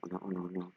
Hola, hola, hola.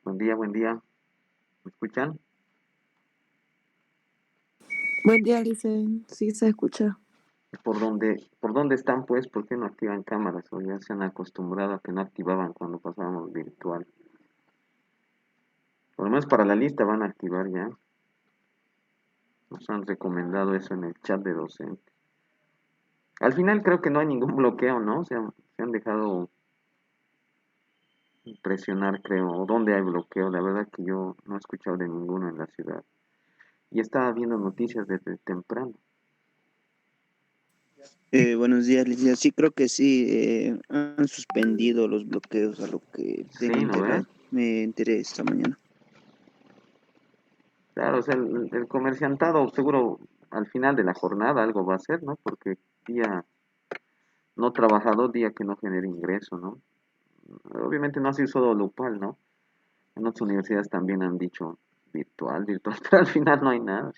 Buen día, buen día. ¿Me escuchan? Buen día, Licen. Sí, se escucha. ¿Por dónde están, pues? ¿Por qué no activan cámaras? O ya se han acostumbrado a que no activaban cuando pasábamos virtual. Por lo menos para la lista van a activar ya. Nos han recomendado eso en el chat de docente. Al final creo que no hay ningún bloqueo, ¿no? Se han dejado presionar, creo. ¿O dónde hay bloqueo? La verdad que yo no he escuchado de ninguno en la ciudad. Y estaba viendo noticias desde temprano. Buenos días, licenciado. Sí, creo que sí. Han suspendido los bloqueos a lo que tengo Sí, ¿no ve? enterado. Me enteré esta mañana. Claro, o sea, el comerciantado seguro al final de la jornada algo va a hacer, ¿no? Porque día no trabajado, día que no genere ingreso, ¿no? Obviamente no ha sido solo local, ¿no? En otras universidades también han dicho virtual, virtual, pero al final no hay nada.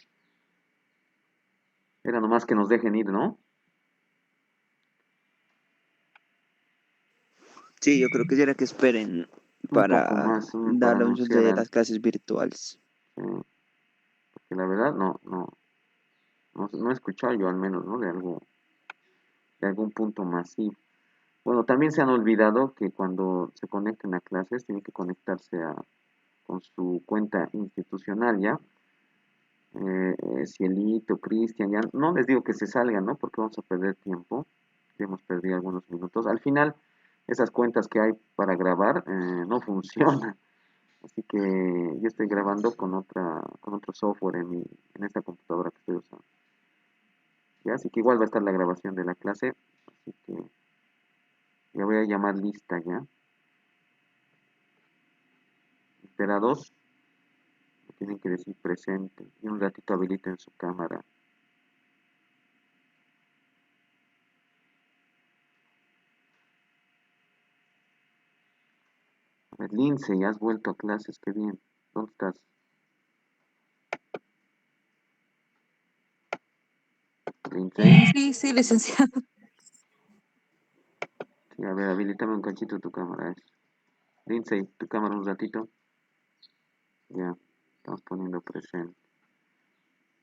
Era nomás que nos dejen ir, ¿no? Sí, yo creo que ya era que esperen Un poco para más dar para la anuncio anunciar de algo. las clases virtuales. Porque la verdad no he escuchado yo al menos, ¿no? De algún punto masivo. Bueno, también se han olvidado que cuando se conecten a clases tienen que conectarse con su cuenta institucional ya. Cielito, Cristian, ya no les digo que se salgan, ¿no? Porque vamos a perder tiempo. Ya hemos perdido algunos minutos. Al final, esas cuentas que hay para grabar no funcionan. Así que yo estoy grabando con otro software en esta computadora que estoy usando. ¿Ya? Así que igual va a estar la grabación de la clase. Así que ya voy a llamar lista ya. Esperados. Tienen que decir presente. Y un ratito habiliten su cámara. A ver, Lince, ya has vuelto a clases, qué bien. ¿Dónde estás? Lince. Sí, licenciado. Sí, a ver, habilítame un cachito tu cámara. Lindsay, tu cámara un ratito. Ya, estamos poniendo presente.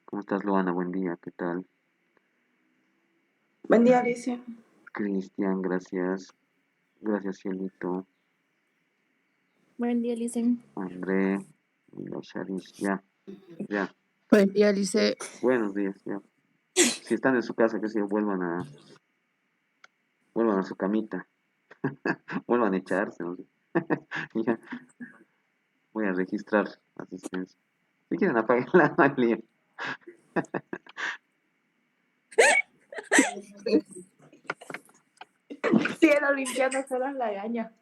¿Cómo estás, Luana? Buen día, ¿qué tal? Buen día, Licen. Cristian, gracias. Gracias, Cielito. Buen día, Licen. André, y la Sharish, ya, ya. Buen día, Lice. Buenos días, ya. Si están en su casa, que se vuelvan a su camita. Vuelvan a echarse, no sé. Ya, voy a registrar asistencia. Si quieren apagarla, no hay lío. Sí, era limpiando solas la gaña.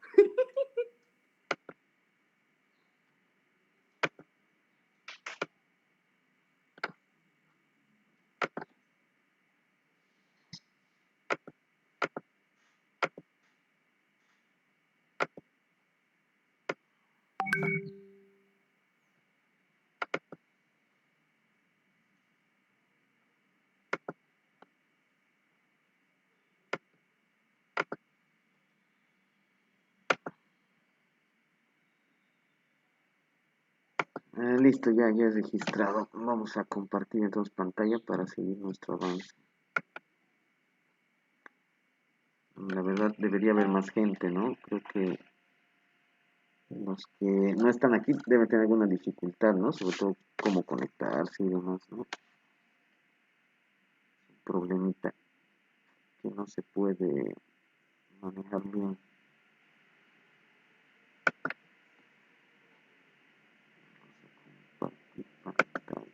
Listo, ya he registrado. Vamos a compartir entonces pantalla para seguir nuestro avance. La verdad debería haber más gente, ¿no? Creo que los que no están aquí deben tener alguna dificultad, ¿no? Sobre todo cómo conectarse y demás, ¿no? Problemita que no se puede manejar bien. Compartir pantalla.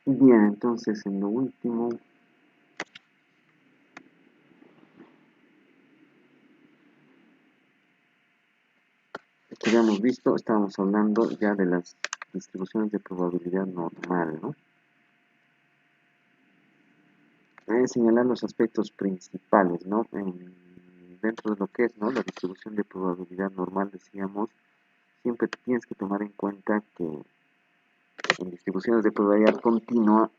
Bien, entonces en lo último, que habíamos visto, estábamos hablando ya de las distribuciones de probabilidad normal, ¿no? Señalar los aspectos principales, ¿no? Dentro de lo que es, ¿no? La distribución de probabilidad normal, decíamos, siempre tienes que tomar en cuenta que en distribuciones de probabilidad continua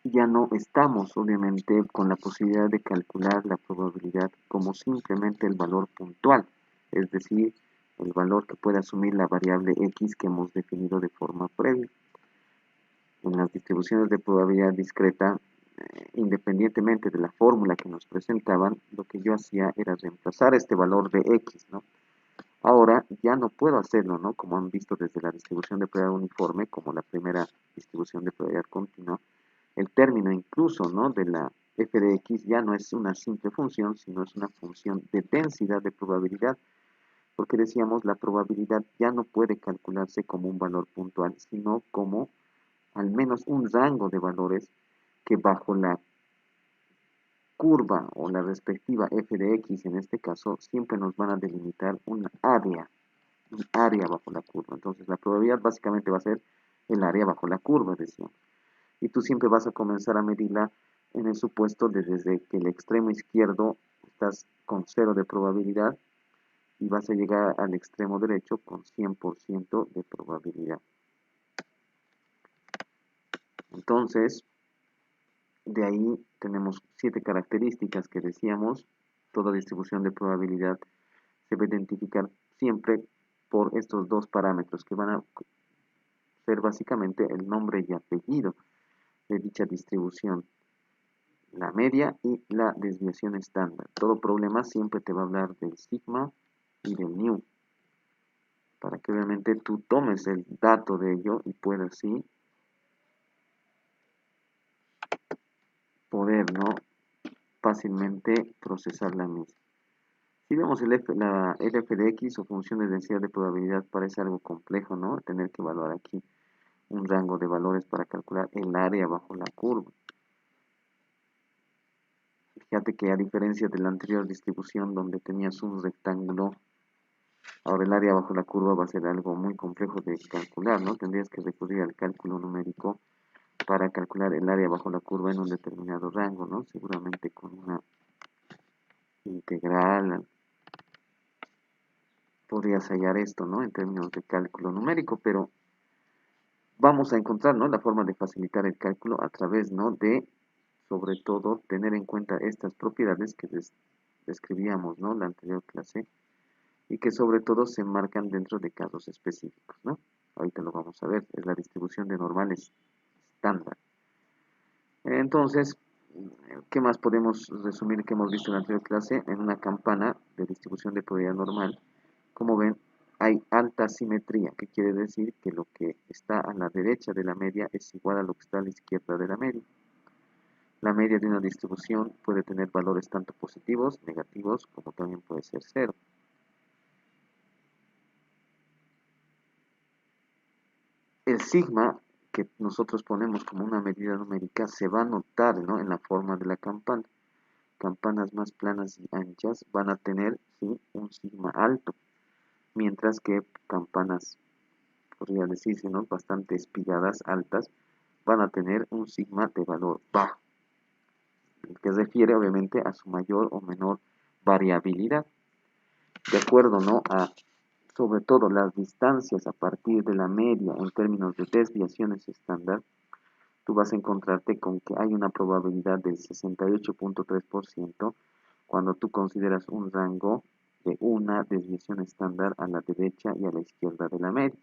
ya no estamos, obviamente, con la posibilidad de calcular la probabilidad como simplemente el valor puntual, es decir, el valor que puede asumir la variable x que hemos definido de forma previa. En las distribuciones de probabilidad discreta, independientemente de la fórmula que nos presentaban, lo que yo hacía era reemplazar este valor de x, ¿no? Ahora ya no puedo hacerlo, ¿no? Como han visto desde la distribución de probabilidad uniforme, como la primera distribución de probabilidad continua, el término incluso, ¿no? De la f de x ya no es una simple función, sino es una función de densidad de probabilidad, porque decíamos la probabilidad ya no puede calcularse como un valor puntual, sino como al menos un rango de valores que bajo la curva o la respectiva f de x en este caso siempre nos van a delimitar un área bajo la curva. Entonces la probabilidad básicamente va a ser el área bajo la curva, decíamos. Y tú siempre vas a comenzar a medirla en el supuesto de desde que el extremo izquierdo estás con 0 de probabilidad y vas a llegar al extremo derecho con 100% de probabilidad. Entonces, de ahí tenemos 7 características que decíamos. Toda distribución de probabilidad se va a identificar siempre por estos dos parámetros que van a ser básicamente el nombre y apellido de dicha distribución, la media y la desviación estándar. Todo problema siempre te va a hablar del sigma y del nu, para que obviamente tú tomes el dato de ello y puedas así poder, ¿no? Fácilmente procesar la misma. Si vemos el f de x o función de densidad de probabilidad, parece algo complejo, ¿no? Tener que evaluar aquí un rango de valores para calcular el área bajo la curva. Fíjate que a diferencia de la anterior distribución donde tenías un rectángulo, ahora el área bajo la curva va a ser algo muy complejo de calcular, ¿no? Tendrías que recurrir al cálculo numérico para calcular el área bajo la curva en un determinado rango, ¿no? Seguramente con una integral podrías hallar esto, ¿no? En términos de cálculo numérico, pero vamos a encontrar, ¿no? La forma de facilitar el cálculo a través, ¿no? De, sobre todo, tener en cuenta estas propiedades que les describíamos, ¿no? La anterior clase, y que sobre todo se marcan dentro de casos específicos, ¿no? Ahorita lo vamos a ver, es la distribución de normales estándar. Entonces, ¿qué más podemos resumir que hemos visto en la anterior clase? En una campana de distribución de probabilidad normal, como ven, hay alta simetría, que quiere decir que lo que está a la derecha de la media es igual a lo que está a la izquierda de la media. La media de una distribución puede tener valores tanto positivos, negativos, como también puede ser cero. El sigma que nosotros ponemos como una medida numérica se va a notar, ¿no?, en la forma de la campana. Campanas más planas y anchas van a tener, ¿sí?, un sigma alto, mientras que campanas, podría decirse, ¿no?, bastante espigadas, altas, van a tener un sigma de valor bajo, que refiere obviamente a su mayor o menor variabilidad. De acuerdo, ¿no?, a sobre todo las distancias a partir de la media en términos de desviaciones estándar, tú vas a encontrarte con que hay una probabilidad del 68.3% cuando tú consideras un rango de una desviación estándar a la derecha y a la izquierda de la media.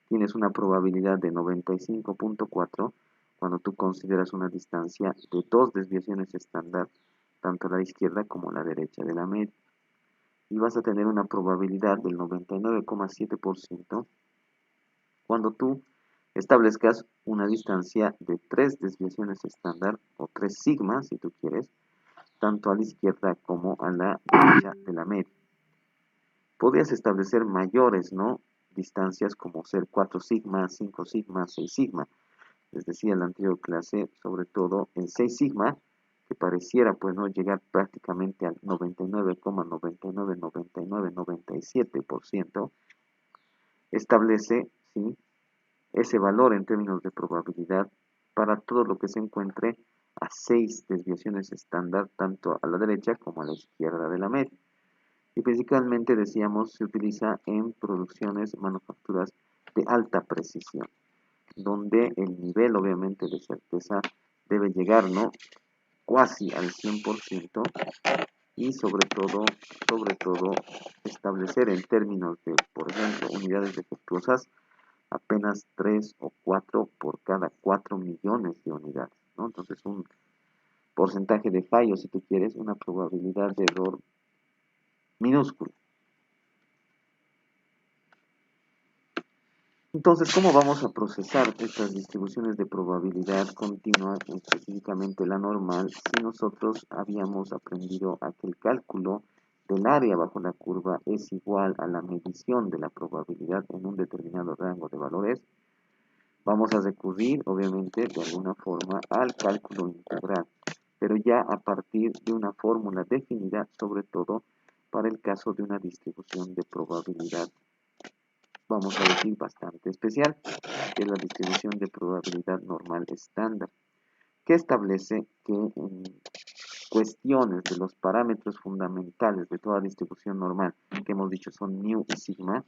Tienes una probabilidad de 95.4% cuando tú consideras una distancia de dos desviaciones estándar, tanto a la izquierda como a la derecha de la media. Y vas a tener una probabilidad del 99.7% cuando tú establezcas una distancia de tres desviaciones estándar, o 3 sigmas si tú quieres, tanto a la izquierda como a la derecha de la media. Podrías establecer mayores, ¿no?, distancias, como ser 4 sigmas, 5 sigmas, 6 sigma. Les decía en la anterior clase, sobre todo en 6 sigma, que pareciera pues no llegar prácticamente al 99,999997%, establece, ¿sí?, ese valor en términos de probabilidad para todo lo que se encuentre a 6 desviaciones estándar, tanto a la derecha como a la izquierda de la media. Y principalmente, decíamos, se utiliza en producciones, manufacturas de alta precisión, donde el nivel obviamente de certeza debe llegar, ¿no?, casi al 100%, y sobre todo establecer en términos de, por ejemplo, unidades defectuosas, apenas 3 o 4 por cada 4 millones de unidades, ¿no? Entonces, un porcentaje de fallo, si tú quieres, una probabilidad de error minúscula. Entonces, ¿cómo vamos a procesar estas distribuciones de probabilidad continua, específicamente la normal, si nosotros habíamos aprendido a que el cálculo del área bajo la curva es igual a la medición de la probabilidad en un determinado rango de valores? Vamos a recurrir, obviamente, de alguna forma al cálculo integral, pero ya a partir de una fórmula definida, sobre todo para el caso de una distribución de probabilidad, vamos a decir, bastante especial, que es la distribución de probabilidad normal estándar, que establece que en cuestiones de los parámetros fundamentales de toda distribución normal, que hemos dicho son mu y sigma,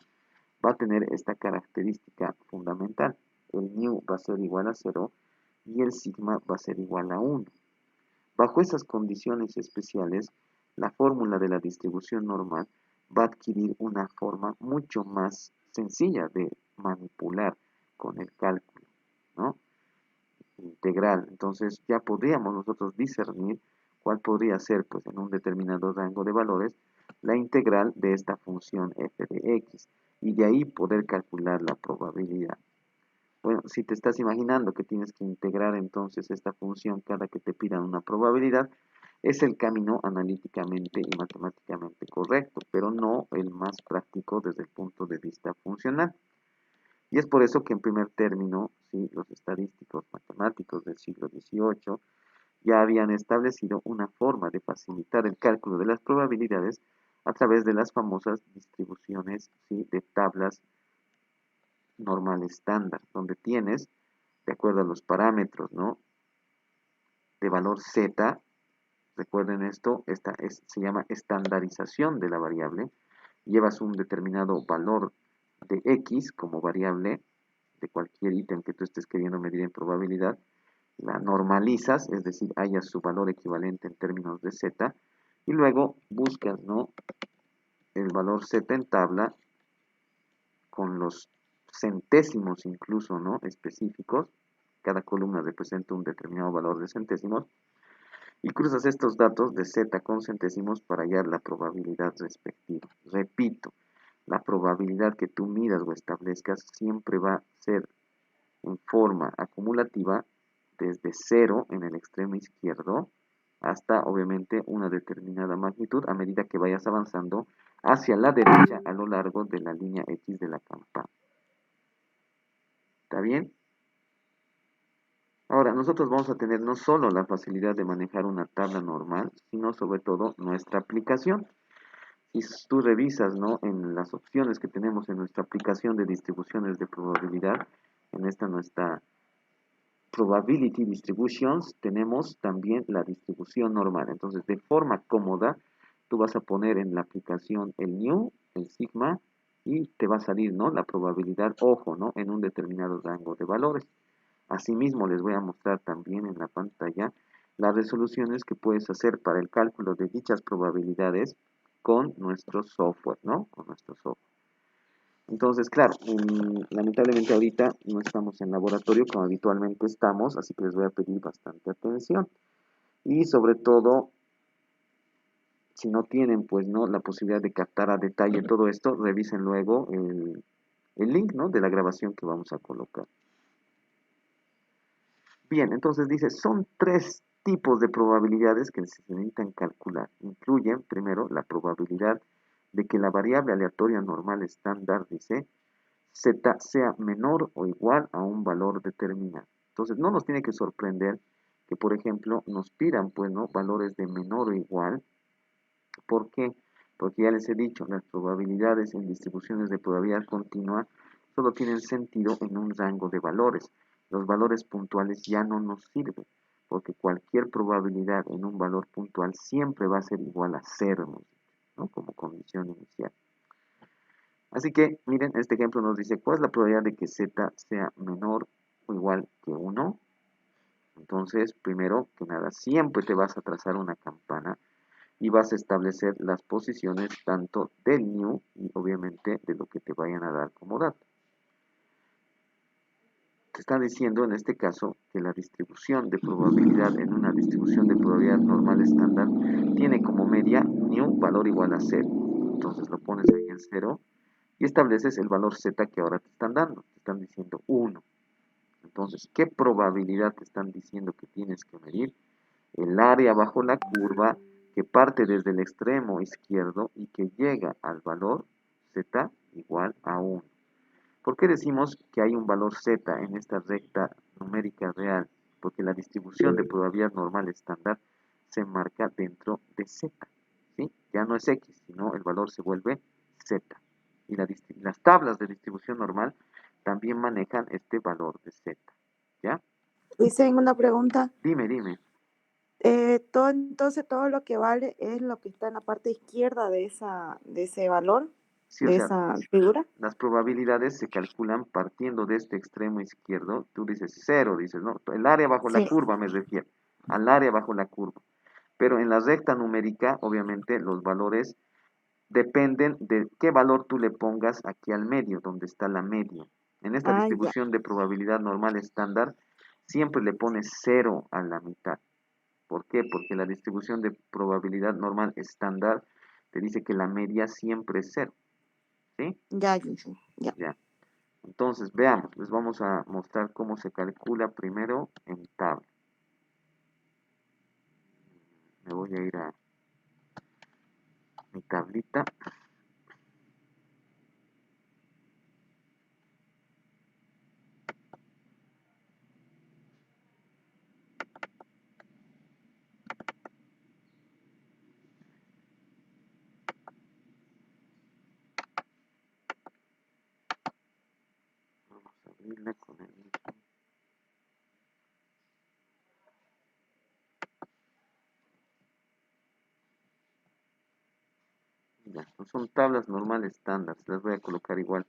va a tener esta característica fundamental. El mu va a ser igual a 0 y el sigma va a ser igual a 1. Bajo esas condiciones especiales, la fórmula de la distribución normal va a adquirir una forma mucho más sencilla de manipular con el cálculo, ¿no?, integral. Entonces ya podríamos nosotros discernir cuál podría ser, pues, en un determinado rango de valores, la integral de esta función f de x, y de ahí poder calcular la probabilidad. Bueno, si te estás imaginando que tienes que integrar entonces esta función cada que te pidan una probabilidad, es el camino analíticamente y matemáticamente correcto, pero no el más práctico desde el punto de vista funcional. Y es por eso que en primer término, ¿sí?, los estadísticos matemáticos del siglo XVIII ya habían establecido una forma de facilitar el cálculo de las probabilidades a través de las famosas distribuciones, ¿sí?, de tablas normal estándar, donde tienes, de acuerdo a los parámetros, ¿no?, de valor z, recuerden esto, se llama estandarización de la variable, llevas un determinado valor de x como variable de cualquier ítem que tú estés queriendo medir en probabilidad, la normalizas, es decir, hayas su valor equivalente en términos de z, Y luego buscas, ¿no?, el valor z en tabla con los centésimos incluso, ¿no?, específicos. Cada columna representa un determinado valor de centésimos. Y cruzas estos datos de z con centésimos para hallar la probabilidad respectiva. Repito, la probabilidad que tú midas o establezcas siempre va a ser en forma acumulativa desde 0 en el extremo izquierdo hasta obviamente una determinada magnitud a medida que vayas avanzando hacia la derecha a lo largo de la línea X de la campana. ¿Está bien? Ahora, nosotros vamos a tener no solo la facilidad de manejar una tabla normal, sino sobre todo nuestra aplicación. Si tú revisas, ¿no?, en las opciones que tenemos en nuestra aplicación de distribuciones de probabilidad, en esta nuestra Probability Distributions, tenemos también la distribución normal. Entonces, de forma cómoda, tú vas a poner en la aplicación el new, el sigma, y te va a salir, ¿no?, la probabilidad, ojo, ¿no?, en un determinado rango de valores. Asimismo, les voy a mostrar también en la pantalla las resoluciones que puedes hacer para el cálculo de dichas probabilidades con nuestro software, ¿no?, con nuestro software. Entonces, claro, lamentablemente ahorita no estamos en laboratorio como habitualmente estamos, así que les voy a pedir bastante atención. Y sobre todo, si no tienen, pues, ¿no?, la posibilidad de captar a detalle todo esto, revisen luego el link, ¿no?, de la grabación que vamos a colocar. Bien, entonces dice, son 3 tipos de probabilidades que se necesitan calcular. Incluyen, primero, la probabilidad de que la variable aleatoria normal estándar, dice, z sea menor o igual a un valor determinado. Entonces, no nos tiene que sorprender que, por ejemplo, nos pidan, pues, ¿no?, valores de menor o igual. ¿Por qué? Porque ya les he dicho, las probabilidades en distribuciones de probabilidad continua solo tienen sentido en un rango de valores. Los valores puntuales ya no nos sirven, porque cualquier probabilidad en un valor puntual siempre va a ser igual a 0, ¿no?, como condición inicial. Así que, miren, este ejemplo nos dice, ¿cuál es la probabilidad de que z sea menor o igual que 1? Entonces, primero que nada, siempre te vas a trazar una campana y vas a establecer las posiciones tanto del new y obviamente de lo que te vayan a dar como dato. Te está diciendo en este caso que la distribución de probabilidad en una distribución de probabilidad normal estándar tiene como media new valor igual a 0. Entonces lo pones ahí en 0 y estableces el valor z que ahora te están dando. Te están diciendo 1. Entonces, ¿qué probabilidad te están diciendo que tienes que medir? El área bajo la curva que parte desde el extremo izquierdo y que llega al valor z igual a 1. ¿Por qué decimos que hay un valor z en esta recta numérica real? Porque la distribución de probabilidad normal estándar se marca dentro de z, ¿sí? Ya no es x, sino el valor se vuelve z. Y las tablas de distribución normal también manejan este valor de z, ¿ya? Dicen una pregunta. Dime, dime. Entonces todo lo que vale es lo que está en la parte izquierda de ese valor, Sí, o de sea, esa figura. las probabilidades se calculan partiendo de este extremo izquierdo. Tú dices 0, dices, no, el área bajo la Sí. curva me refiero, al área bajo la curva. Pero en la recta numérica, obviamente, los valores dependen de qué valor tú le pongas aquí al medio, donde está la media. En esta Ah, ya. distribución de probabilidad normal estándar, siempre le pones 0 a la mitad. ¿Por qué? Porque la distribución de probabilidad normal estándar te dice que la media siempre es 0. ¿Sí? Ya, Yuyu, ya. Ya. Entonces, veamos, les vamos a mostrar cómo se calcula primero en tabla. Me voy a ir a mi tablita. Vamos a abrirla con el mismo. Ya, no son tablas normales estándar. Las voy a colocar igual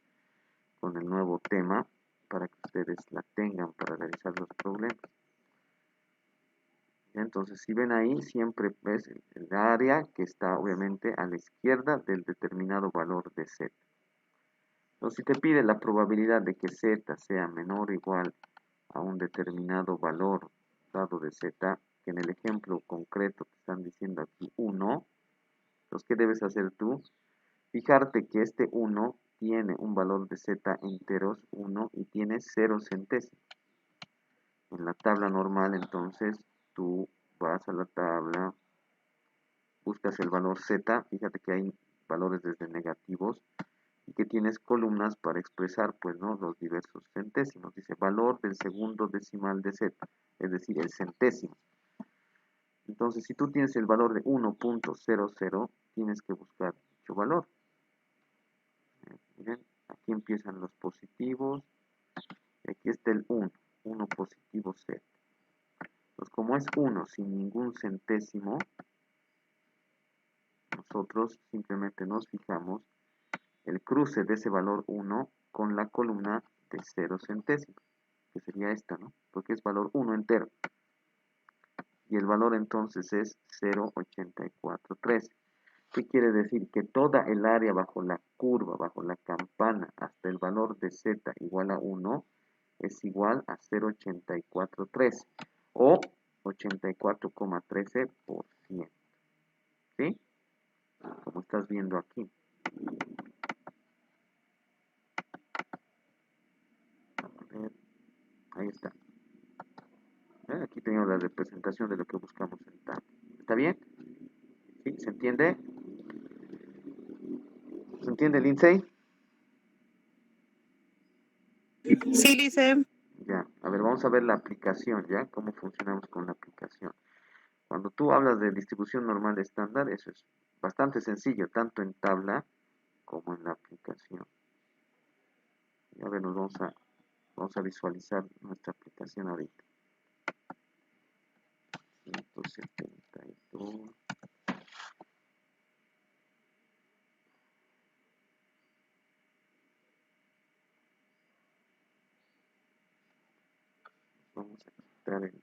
con el nuevo tema para que ustedes la tengan para realizar los problemas. Ya, entonces Entonces, si ven ahí, siempre es el área que está obviamente a la izquierda del determinado valor de z. Entonces, si te pide la probabilidad de que z sea menor o igual a un determinado valor dado de z, que en el ejemplo concreto te están diciendo aquí 1, entonces, ¿qué debes hacer tú? Fijarte que este 1 tiene un valor de z enteros 1 y tiene 0 centésimos. En la tabla normal, entonces, tú vas a la tabla, buscas el valor z, fíjate que hay valores desde negativos y que tienes columnas para expresar, pues, ¿no?, los diversos centésimos. Dice valor del segundo decimal de z, es decir, el centésimo. Entonces, si tú tienes el valor de 1.00, tienes que buscar dicho valor. Miren, aquí empiezan los positivos, y aquí está el 1 positivo z. Entonces, como es 1 sin ningún centésimo, nosotros simplemente nos fijamos el cruce de ese valor 1 con la columna de 0 centésimos, que sería esta, ¿no? Porque es valor 1 entero. Y el valor entonces es 0.8413. ¿Qué quiere decir? Que toda el área bajo la curva, bajo la campana, hasta el valor de z igual a 1, es igual a 0.8413 o 84,13%. ¿Sí? Como estás viendo aquí. A ver, ahí está. Aquí tenemos la representación de lo que buscamos en TAP. ¿Está bien? ¿Sí? ¿Se entiende? ¿Se entiende, Lindsay? Sí, dice. Ya, a ver, vamos a ver la aplicación, ¿ya? Cómo funcionamos con la aplicación. Cuando tú hablas de distribución normal estándar, eso es bastante sencillo, tanto en tabla como en la aplicación. Y a ver, vamos a visualizar nuestra aplicación ahorita. 172. Vamos a quitar el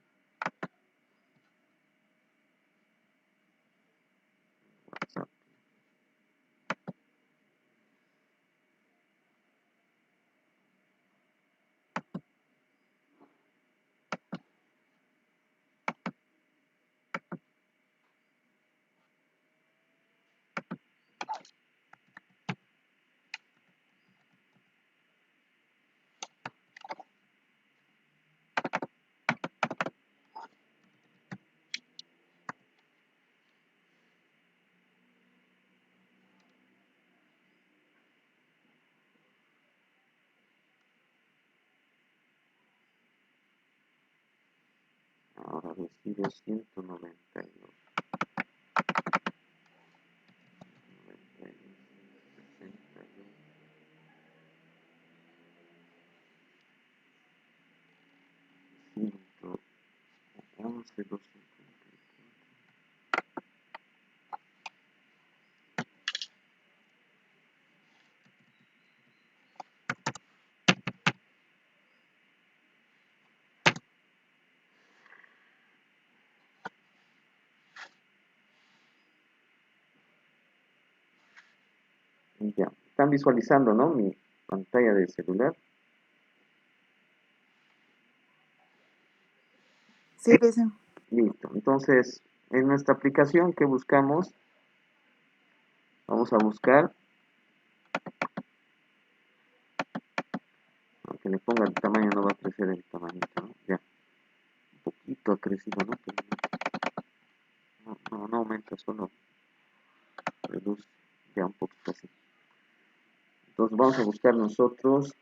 WhatsApp. Ahora recibe 192. 111, 254. Ya, están visualizando, ¿no? Mi pantalla del celular. Sí, dicen. Listo. Entonces, en nuestra aplicación, ¿qué buscamos? Vamos a buscar, aunque le ponga el tamaño, no va a crecer el tamañito, ¿no? Ya, un poquito ha crecido, ¿no? Pero no aumenta, solo reduce, ya un poquito así. Entonces, vamos a buscar nosotros.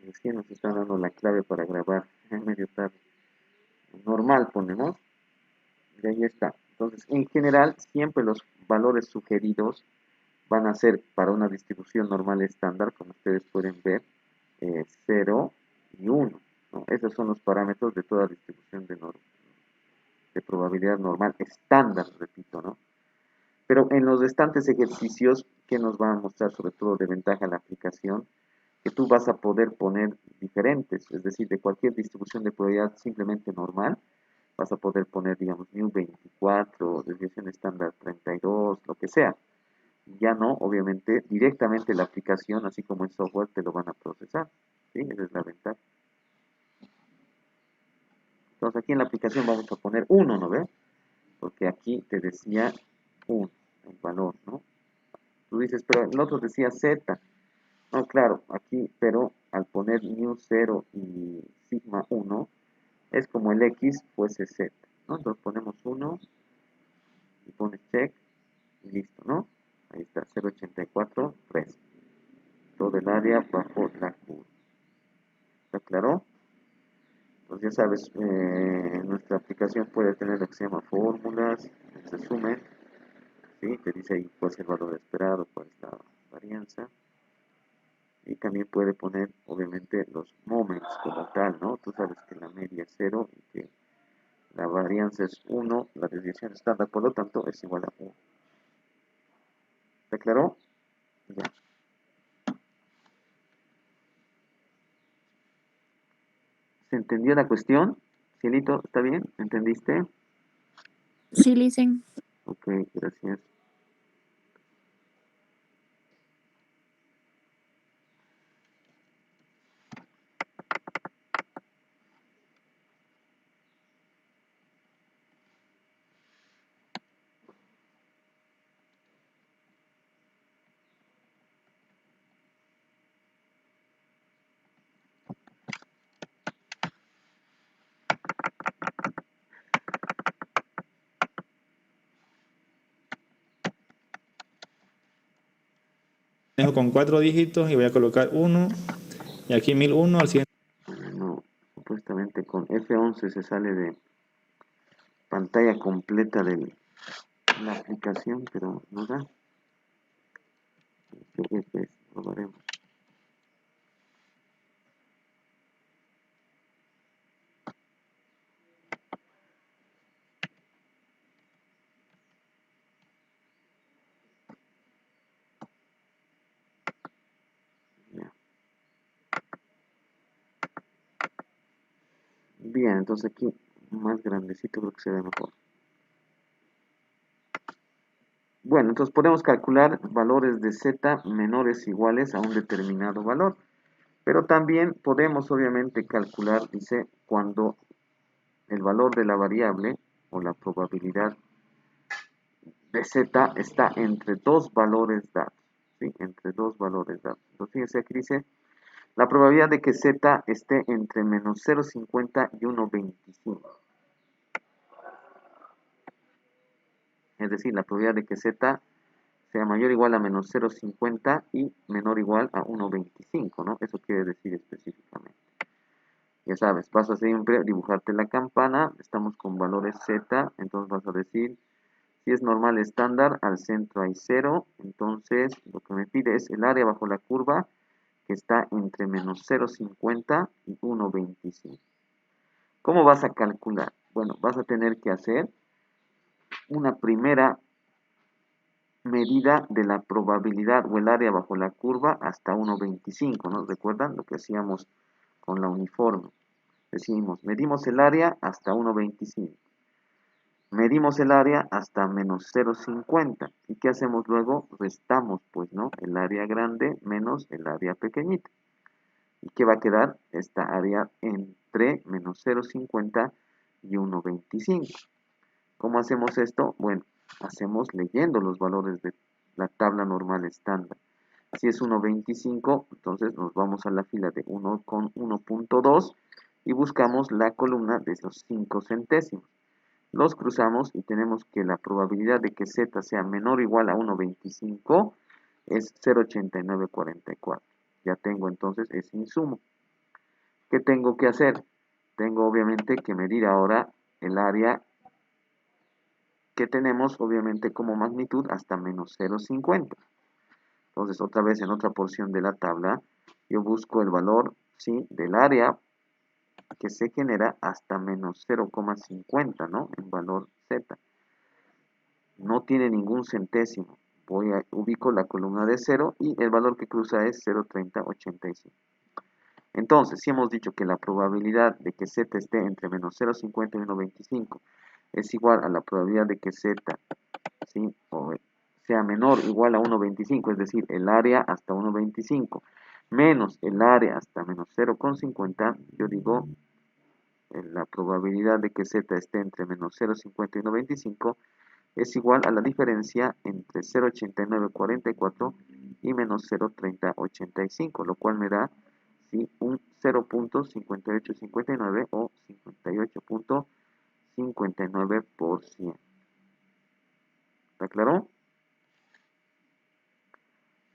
Recién nos están dando la clave para grabar en medio tarde. Normal ponemos. Y ahí está. Entonces, en general, siempre los valores sugeridos van a ser para una distribución normal estándar, como ustedes pueden ver, 0 y 1, ¿no? Esos son los parámetros de toda distribución de probabilidad normal estándar, repito, ¿no? Pero en los restantes ejercicios, que nos va a mostrar sobre todo de ventaja la aplicación, que tú vas a poder poner diferentes, es decir, de cualquier distribución de probabilidad simplemente normal, vas a poder poner, digamos, mu 24, desviación estándar 32, lo que sea. Ya no, obviamente, directamente la aplicación, así como en software, te lo van a procesar. ¿Sí? Esa es la ventaja. Entonces aquí en la aplicación vamos a poner 1, ¿no ves? Porque aquí te decía 1, el valor, ¿no? Tú dices, pero el otro decía Z. No, claro, aquí, pero al poner mu 0 y sigma 1, es como el X fuese Z, ¿no? Entonces ponemos 1 y pones check y listo, ¿no? Ahí está, 0.84, 3. Todo el área bajo la curva. ¿Está claro? Entonces ya sabes, nuestra aplicación puede tener lo que se llama fórmulas, resumen, ¿sí? Te dice ahí cuál es el valor esperado, cuál es la varianza. Y también puede poner, obviamente, los moments como tal, ¿no? Tú sabes que la media es 0 y que la varianza es 1, la desviación estándar, por lo tanto, es igual a 1. ¿Está claro? Ya. ¿Se entendió la cuestión? Cielito, ¿está bien? ¿Entendiste? Sí, listen. Ok, gracias. Dejo con 4 dígitos y voy a colocar 1 y aquí 1001 al siguiente. No, supuestamente con F11 se sale de pantalla completa de la aplicación, pero no da. F, probaremos. Ya. Bien, entonces aquí más grandecito creo que se ve mejor. Bueno, entonces podemos calcular valores de z menores o iguales a un determinado valor. Pero también podemos obviamente calcular, dice, cuando el valor de la variable o la probabilidad de z está entre dos valores dados. ¿Sí? Entre dos valores dados. Entonces fíjense aquí dice, la probabilidad de que z esté entre menos 0,50 y 1,25. Es decir, la probabilidad de que z sea mayor o igual a menos 0,50 y menor o igual a 1,25, ¿no? Eso quiere decir específicamente. Ya sabes, vas a siempre dibujarte la campana, estamos con valores z, entonces vas a decir, si es normal estándar, al centro hay 0, entonces lo que me pide es el área bajo la curva, que está entre menos 0,50 y 1,25. ¿Cómo vas a calcular? Bueno, vas a tener que hacer una primera medida de la probabilidad o el área bajo la curva hasta 1,25, ¿no? ¿Recuerdan lo que hacíamos con la uniforme? Decimos, medimos el área hasta 1,25. Medimos el área hasta menos 0,50. ¿Y qué hacemos luego? Restamos, pues, ¿no? El área grande menos el área pequeñita. ¿Y qué va a quedar? Esta área entre menos 0,50 y 1,25. ¿Cómo hacemos esto? Bueno, hacemos leyendo los valores de la tabla normal estándar. Si es 1,25, entonces nos vamos a la fila de 1 con 1.2 y buscamos la columna de los 5 centésimos. Los cruzamos y tenemos que la probabilidad de que z sea menor o igual a 1,25 es 0,8944. Ya tengo entonces ese insumo. ¿Qué tengo que hacer? Tengo obviamente que medir ahora el área que tenemos obviamente como magnitud hasta menos 0,50. Entonces otra vez en otra porción de la tabla yo busco el valor, ¿sí?, del área que se genera hasta menos 0,50, ¿no? En valor z. No tiene ningún centésimo. ubico la columna de 0 y el valor que cruza es 0,3085. Entonces, si hemos dicho que la probabilidad de que z esté entre menos 0,50 y 1,25 es igual a la probabilidad de que z, ¿sí?, sea menor o igual a 1,25, es decir, el área hasta 1,25 menos el área hasta menos 0,50, yo digo la probabilidad de que z esté entre menos 0,50 y 1,25 es igual a la diferencia entre 0,8944 y menos 0,3085, lo cual me da, ¿sí?, un 0,5859 o 58,59%. ¿Está claro?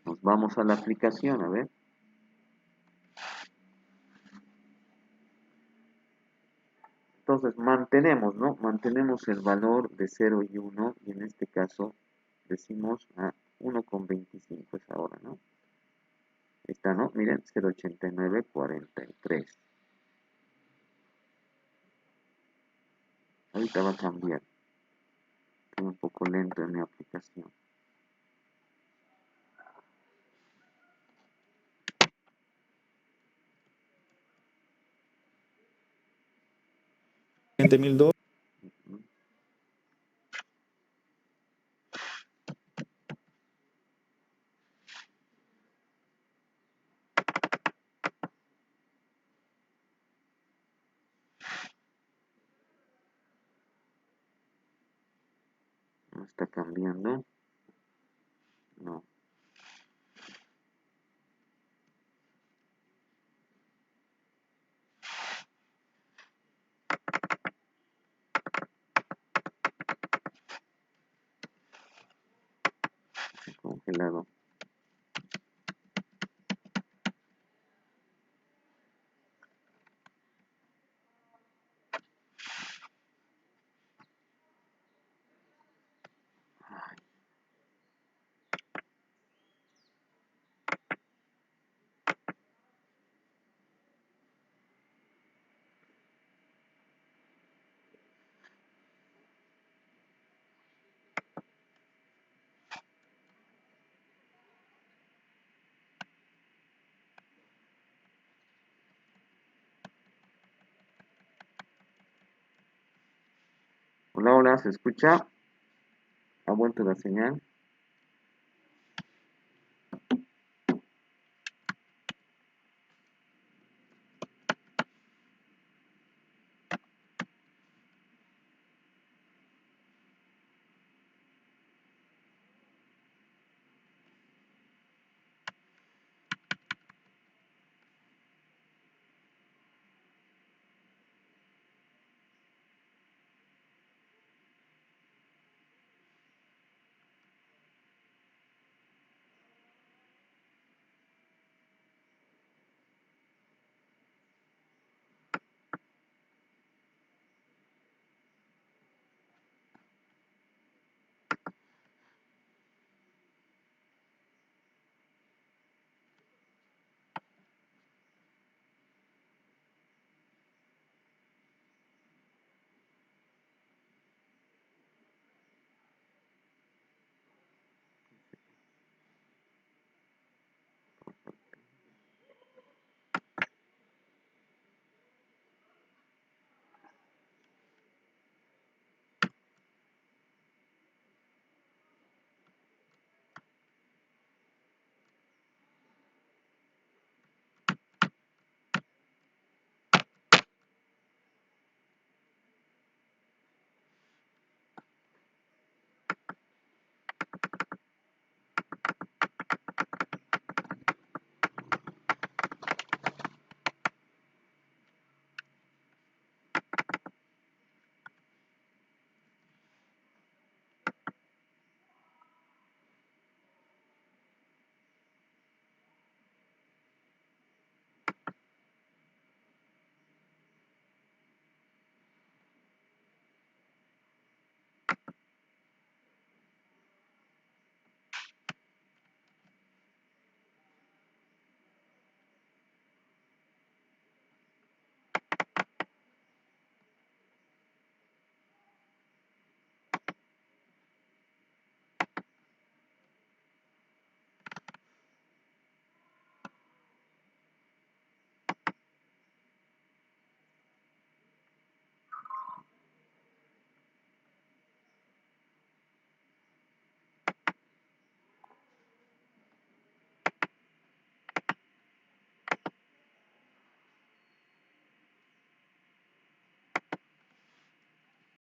Nos vamos a la aplicación, a ver. Entonces mantenemos, ¿no? Mantenemos el valor de 0 y 1 y en este caso decimos a 1,25 es ahora, ¿no? Está, ¿no? Miren, 0,8943. Ahorita va a cambiar. Estoy un poco lento en mi aplicación. $20,002. ¿No está cambiando? No. Está congelado. Hola, hola, ¿se escucha? ¿Ha vuelto la señal?